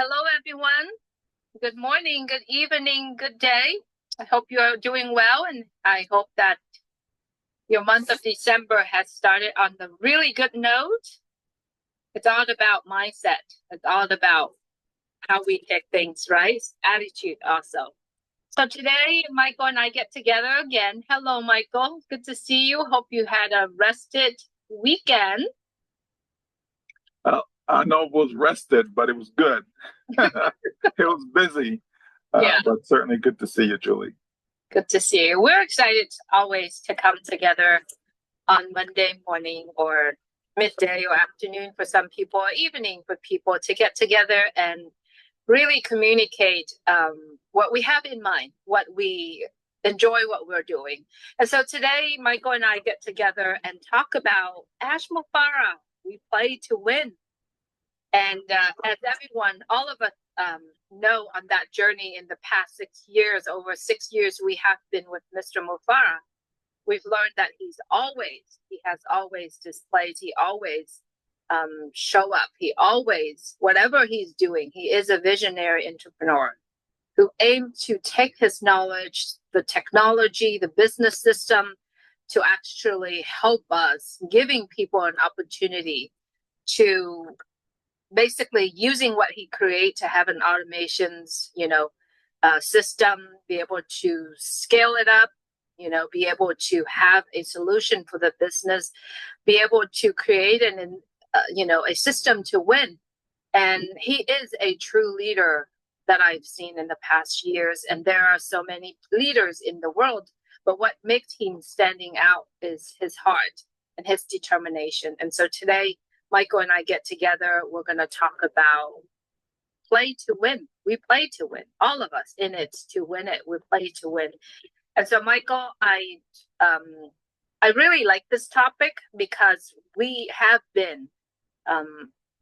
Hello, everyone. Good morning, good evening, good day. I hope you are doing well, and I hope that your month of December has started on the really good note. It's all about mindset. It's all about how we take things, right? Attitude also. So today, Michael and I get together again. Hello, Michael. Good to see you. Hope you had a rested weekend. I know it was rested, but it was good. It was busy, Yeah. but certainly good to see you, Julie. Good to see you. We're excited always to come together on Monday morning or midday or afternoon for some people, or evening for people to get together and really communicate what we have in mind, what we enjoy, what we're doing. And so today, Michael and I get together and talk about Ash Mufara. We play to win. And as everyone, all of us know on that journey in the past 6 years, over 6 years, we have been with Mr. Mufara. We've learned that he has always displayed, he always show up. He always, whatever he's doing, he is a visionary entrepreneur who aimed to take his knowledge, the technology, the business system to actually help us, giving people an opportunity to basically using what he create to have an automations, system, be able to scale it up, be able to have a solution for the business, be able to create a system to win. And he is a true leader that I've seen in the past years. And there are so many leaders in the world, but what makes him standing out is his heart and his determination. And so today, Michael and I get together. We're going to talk about play to win. We play to win. All of us in it to win it. We play to win. And so, Michael, I really like this topic because we have been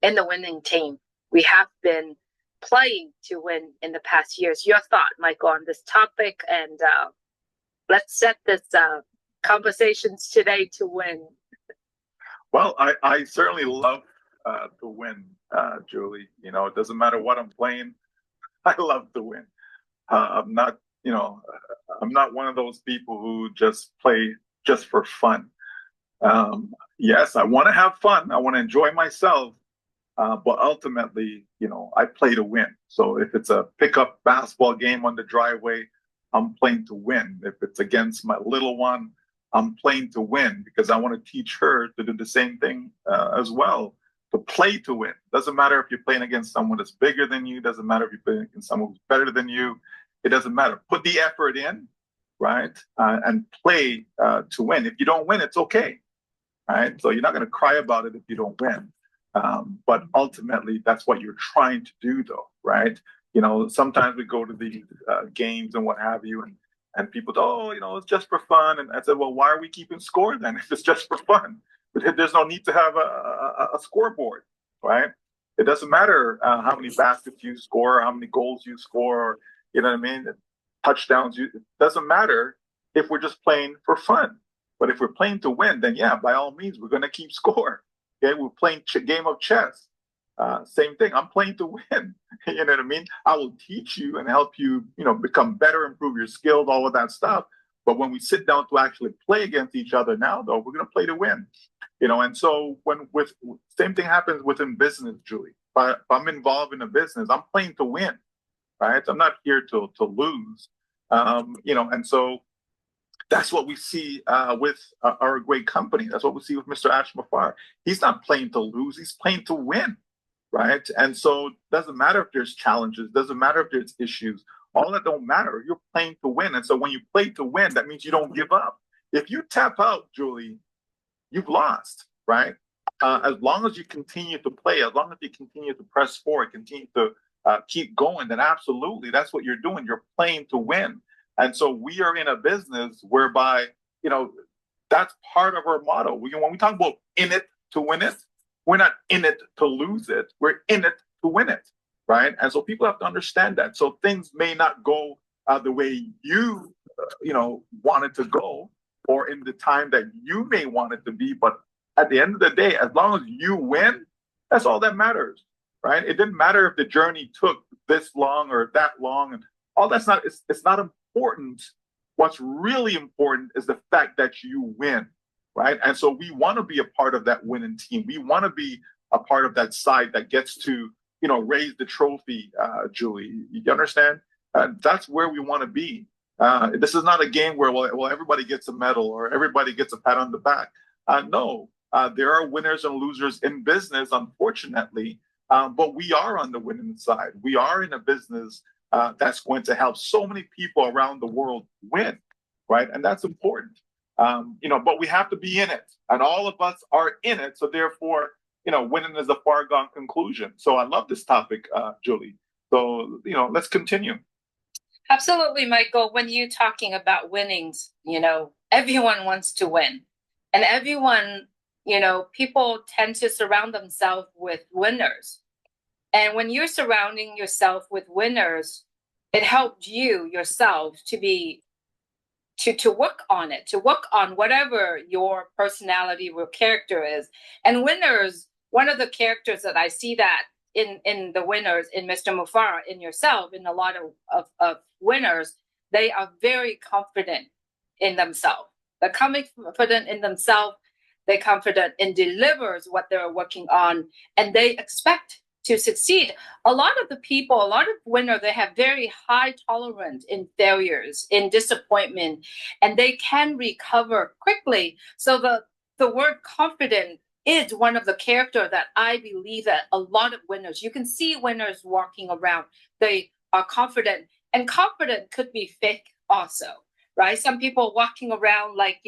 in the winning team. We have been playing to win in the past years. Your thought, Michael, on this topic, and let's set this conversations today to win. Well, I certainly love to win, Julie. It doesn't matter what I'm playing. I love to win. I'm not, I'm not one of those people who just play just for fun. Yes, I want to have fun. I want to enjoy myself. But ultimately, I play to win. So if it's a pickup basketball game on the driveway, I'm playing to win. If it's against my little one, I'm playing to win because I want to teach her to do the same thing as well, to play to win. Doesn't matter if you're playing against someone that's bigger than you. Doesn't matter if you're playing against someone who's better than you. It doesn't matter. Put the effort in, right? And play to win. If you don't win, it's okay, right? So you're not going to cry about it if you don't win. But ultimately, that's what you're trying to do, though, right? Sometimes we go to these games and what have you, and people go, it's just for fun. And I said, well, why are we keeping score then if it's just for fun? But there's no need to have a scoreboard, right? It doesn't matter how many baskets you score, how many goals you score, you know what I mean? Touchdowns. It doesn't matter if we're just playing for fun. But if we're playing to win, then yeah, by all means, we're going to keep score. Okay, we're playing game of chess. Same thing. I'm playing to win. You know what I mean? I will teach you and help you, become better, improve your skills, all of that stuff. But when we sit down to actually play against each other now, though, we're going to play to win. And so same thing happens within business, Julie. If I'm involved in a business, I'm playing to win, right? I'm not here to lose. And so that's what we see with our great company. That's what we see with Mr. Ash Mufara. He's not playing to lose. He's playing to win. Right. And so it doesn't matter if there's challenges, doesn't matter if there's issues. All that don't matter. You're playing to win. And so when you play to win, that means you don't give up. If you tap out, Julie, you've lost. Right. As long as you continue to play, as long as you continue to press forward, continue to keep going, then absolutely, that's what you're doing. You're playing to win. And so we are in a business whereby, that's part of our motto. When we talk about in it to win it, we're not in it to lose it. We're in it to win it, right? And so people have to understand that. So things may not go the way you, want it to go, or in the time that you may want it to be. But at the end of the day, as long as you win, that's all that matters, right? It didn't matter if the journey took this long or that long, and all that's not, it's not important. What's really important is the fact that you win, right? And so we want to be a part of that winning team. We want to be a part of that side that gets to, raise the trophy, Julie. You understand? That's where we want to be. This is not a game where, well, everybody gets a medal or everybody gets a pat on the back. No, there are winners and losers in business, unfortunately, but we are on the winning side. We are in a business that's going to help so many people around the world win, right? And that's important. But we have to be in it, and all of us are in it. So therefore, winning is a far gone conclusion. So I love this topic, Julie. So, let's continue. Absolutely, Michael. When you're talking about winnings, everyone wants to win. And everyone, people tend to surround themselves with winners. And when you're surrounding yourself with winners, it helps you yourself to work on it, to work on whatever your personality or character is. And winners, one of the characters that I see that in the winners, in Mr. Mufara, in yourself, in a lot of winners, they are very confident in themselves. They're confident in themselves. They're confident in delivers what they're working on, and they expect to succeed. A lot of winners, they have very high tolerance in failures, in disappointment, and they can recover quickly. So the word confident is one of the characters that I believe that a lot of winners, you can see winners walking around, they are confident, and confident could be fake also, right? Some people walking around like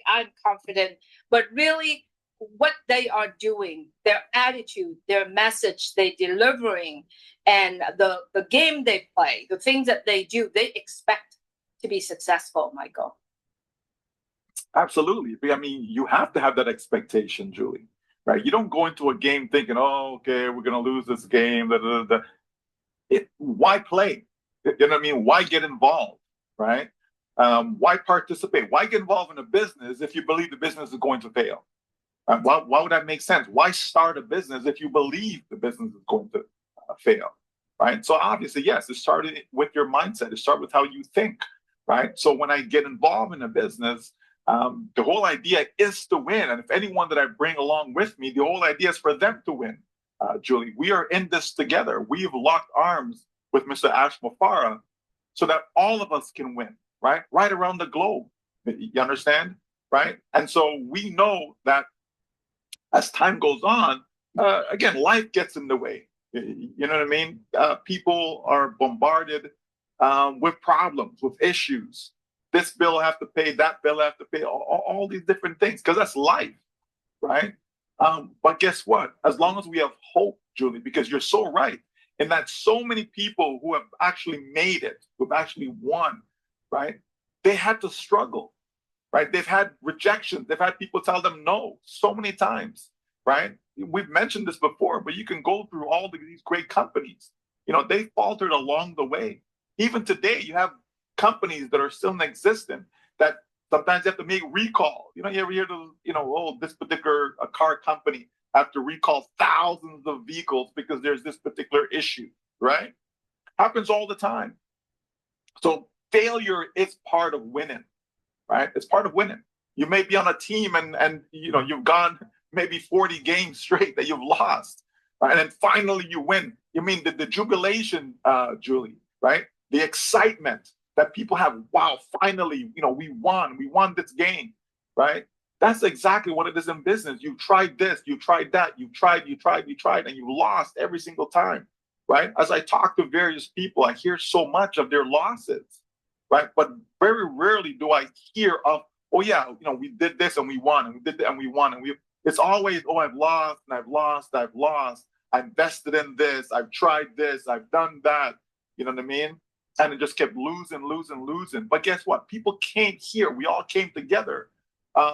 I'm confident, but really what they are doing, their attitude, their message they delivering, and the game they play, the things that they do, they expect to be successful, Michael. Absolutely. I mean, you have to have that expectation, Julie, right? You don't go into a game thinking, oh, okay, we're going to lose this game. Why play? You know what I mean? Why get involved, right? Why participate? Why get involved in a business if you believe the business is going to fail? Why would that make sense? Why start a business if you believe the business is going to fail, right? So obviously, yes, it started with your mindset. It started with how you think, right? So when I get involved in a business, the whole idea is to win. And if anyone that I bring along with me, the whole idea is for them to win. Julie, we are in this together. We've locked arms with Mr. Ash Mufara so that all of us can win, right? Right around the globe. You understand? Right? And so we know that as time goes on, again, life gets in the way. You know what I mean? People are bombarded with problems, with issues. This bill I have to pay, that bill I have to pay, all these different things, because that's life, right? But guess what? As long as we have hope, Julie, because you're so right, in that so many people who have actually made it, who've actually won, right? They had to struggle, right? They've had rejections. They've had people tell them no so many times, right? We've mentioned this before, but you can go through all these great companies. They faltered along the way. Even today, you have companies that are still in existence that sometimes you have to make recall. You ever hear this particular car company have to recall thousands of vehicles because there's this particular issue, right? Happens all the time. So failure is part of winning, right? It's part of winning. You may be on a team and you've gone maybe 40 games straight that you've lost, right? And then finally you win. You mean the jubilation, Julie, right? The excitement that people have. Wow, finally, we won this game, right? That's exactly what it is in business. You tried this, you tried that, you tried, and you lost every single time, right? As I talk to various people, I hear so much of their losses, right? But very rarely do I hear of, oh yeah, we did this and we won, and we did that and we won, and it's always, oh, I've lost and I've lost. I invested in this, I've tried this, I've done that. You know what I mean? And it just kept losing. But guess what? People came here. We all came together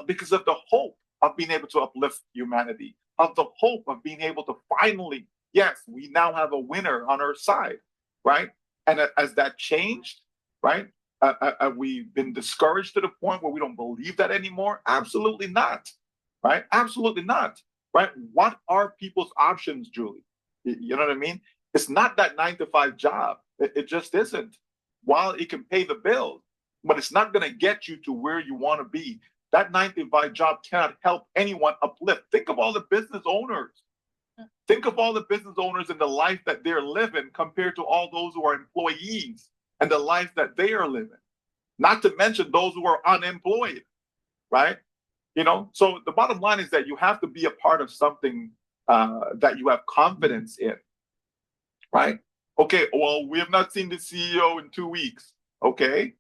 because of the hope of being able to uplift humanity, of the hope of being able to finally, yes, we now have a winner on our side, right? And as that changed, right? Have we been discouraged to the point where we don't believe that anymore? Absolutely not, right? Absolutely not, right? What are people's options, Julie? You know what I mean? It's not that 9 to 5 job. It just isn't. While it can pay the bills, but it's not going to get you to where you want to be. That 9 to 5 job cannot help anyone uplift. Think of all the business owners. Think of all the business owners and the life that they're living compared to all those who are employees and the life that they are living. Not to mention those who are unemployed, right? So the bottom line is that you have to be a part of something that you have confidence in, right? Okay, well, we have not seen the CEO in 2 weeks. Okay,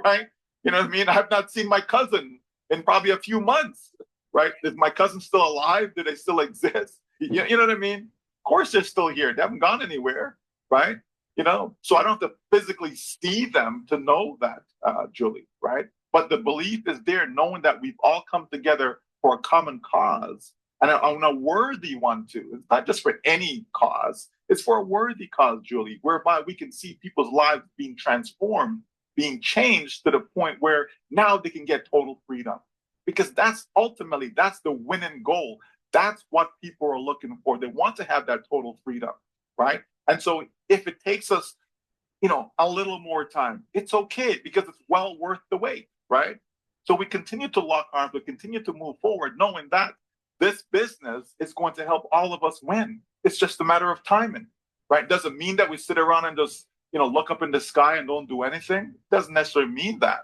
right? You know what I mean? I have not seen my cousin in probably a few months, right? Is my cousin still alive? Do they still exist? You know what I mean? Of course they're still here. They haven't gone anywhere, right? So I don't have to physically see them to know that, Julie, right? But the belief is there, knowing that we've all come together for a common cause and a worthy one too. It's not just for any cause. It's for a worthy cause, Julie, whereby we can see people's lives being transformed, being changed to the point where now they can get total freedom. Because that's the winning goal. That's what people are looking for. They want to have that total freedom, right? And so if it takes us, a little more time, it's okay because it's well worth the wait, right? So we continue to lock arms, we continue to move forward, knowing that this business is going to help all of us win. It's just a matter of timing, right? Doesn't mean that we sit around and just, look up in the sky and don't do anything. Doesn't necessarily mean that,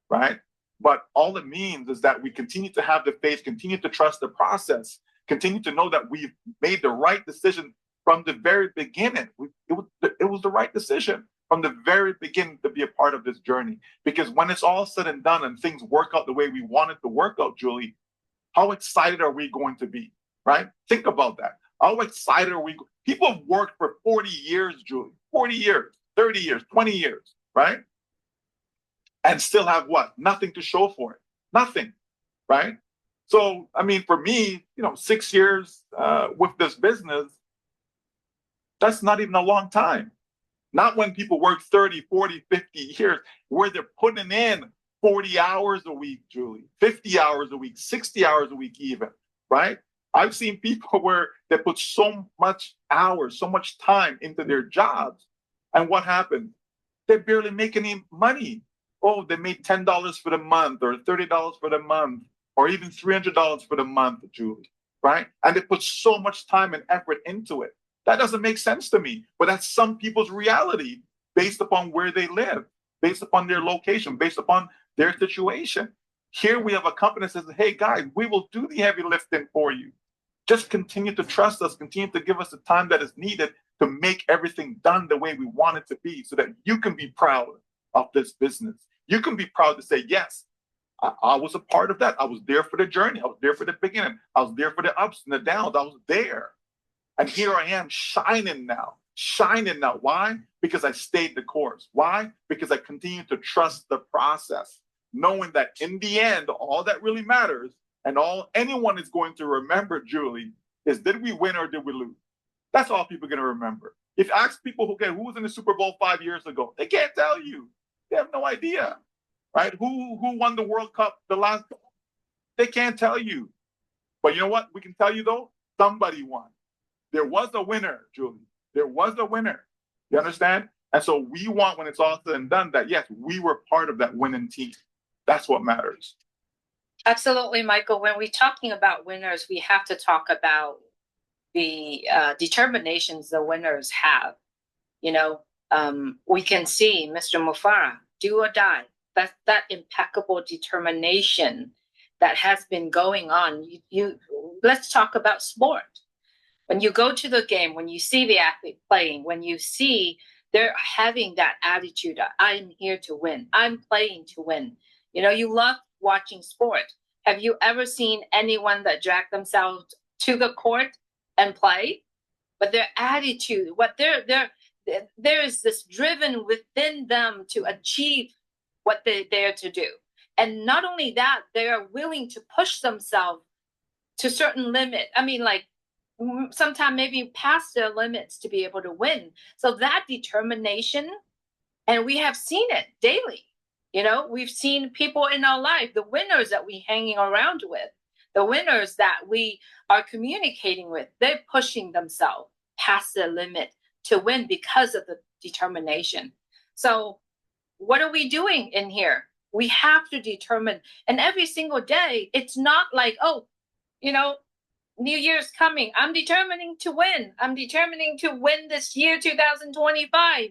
right? But all it means is that we continue to have the faith, continue to trust the process, continue to know that we've made the right decision from the very beginning. It was the right decision from the very beginning to be a part of this journey. Because when it's all said and done and things work out the way we want it to work out, Julie, how excited are we going to be, right? Think about that. How excited are we? People have worked for 40 years, Julie, 40 years, 30 years, 20 years, right? And still have what? Nothing to show for it. Nothing, right? So, I mean, for me, 6 years with this business, that's not even a long time. Not when people work 30, 40, 50 years, where they're putting in 40 hours a week, Julie, 50 hours a week, 60 hours a week even, right? I've seen people where they put so much hours, so much time into their jobs. And what happened? They barely make any money. Oh, they made $10 for the month or $30 for the month or even $300 for the month, Julie, right? And they put so much time and effort into it. That doesn't make sense to me, but that's some people's reality based upon where they live, based upon their location, based upon their situation. Here we have a company that says, hey, guys, we will do the heavy lifting for you. Just continue to trust us, continue to give us the time that is needed to make everything done the way we want it to be so that you can be proud of this business. You can be proud to say, yes, I was a part of that. I was there for the journey. I was there for the beginning. I was there for the ups and the downs. I was there. And here I am shining now. Why? Because I stayed the course. Why? Because I continue to trust the process, knowing that in the end, all that really matters and all anyone is going to remember, Julie, is did we win or did we lose? That's all people are going to remember. If you ask people who was in the Super Bowl 5 years ago, they can't tell you. They have no idea, right? Who won the World Cup the last? They can't tell you. But you know what? We can tell you, though, somebody won. There was a winner, Julie. There was a winner. You understand? And so we want, when it's all said and done, that, yes, we were part of that winning team. That's what matters. Absolutely, Michael. When we're talking about winners, we have to talk about the determinations the winners have. We can see Mr. Mufara, do or die. That impeccable determination that has been going on. Let's talk about sport. When you go to the game, when you see the athlete playing, when you see they're having that attitude, I'm here to win. I'm playing to win. You love watching sport. Have you ever seen anyone that dragged themselves to the court and play? But their attitude, there is this driven within them to achieve what they're there to do. And not only that, they are willing to push themselves to certain limit. I mean, like, sometimes maybe past their limits to be able to win. So that determination, and we have seen it daily. We've seen people in our life, the winners that we hanging around with, the winners that we are communicating with, they're pushing themselves past their limit to win because of the determination. So what are we doing in here? We have to determine, and every single day, it's not like, oh, you know, New Year's coming. I'm determining to win. I'm determining to win this year, 2025.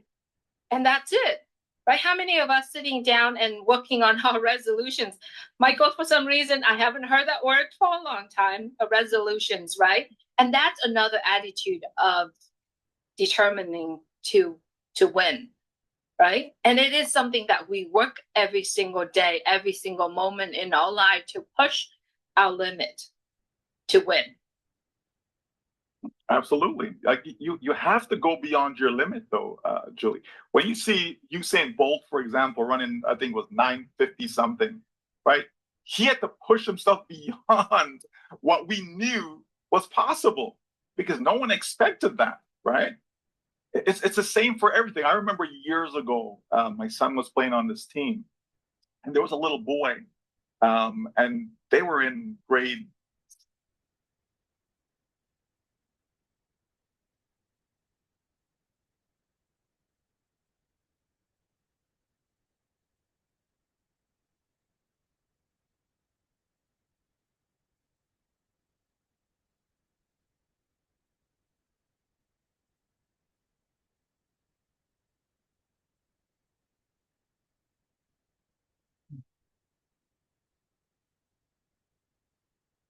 And that's it, right? How many of us sitting down and working on our resolutions? Michael, for some reason, I haven't heard that word for a long time, resolutions, right? And that's another attitude of determining to win, right? And it is something that we work every single day, every single moment in our life to push our limit to win. Absolutely. Like you have to go beyond your limit though, Julie. When you see Usain Bolt, for example, running, I think it was 950 something, right? He had to push himself beyond what we knew was possible because no one expected that, right? It's the same for everything. I remember years ago, my son was playing on this team, and there was a little boy, and they were in grade